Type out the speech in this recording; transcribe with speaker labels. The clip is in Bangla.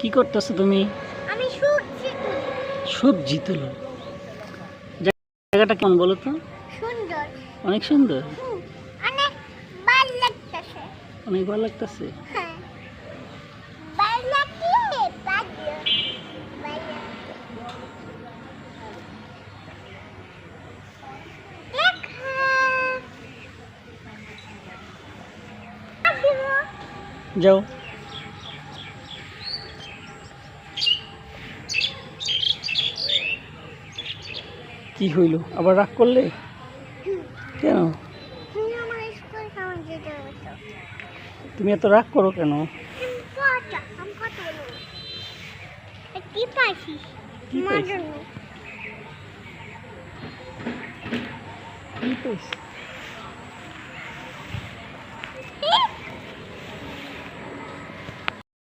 Speaker 1: কি করতেছো তুমি?
Speaker 2: আমি সবজি তুলি।
Speaker 1: সবজি তুলো। জায়গাটা কেমন বলো তো?
Speaker 2: সুন্দর।
Speaker 1: অনেক সুন্দর।
Speaker 2: অনেক ভালো লাগতেছে।
Speaker 1: অনেক ভালো লাগতেছে।
Speaker 2: হ্যাঁ, ভালো লাগছে, ভালো, ভালো। দেখা। আসিব।
Speaker 1: যাও। কি হইল, আবার রাগ করলে? কেন?
Speaker 2: তুমি আমার স্কুল কেমন যেতে হতো?
Speaker 1: তুমি এত রাগ করো কেন?
Speaker 2: আমি কথা বলবো। কি পাইছিস?
Speaker 1: কি
Speaker 2: মার
Speaker 1: পাইছি?
Speaker 2: জন্য।
Speaker 1: কি পাইছি?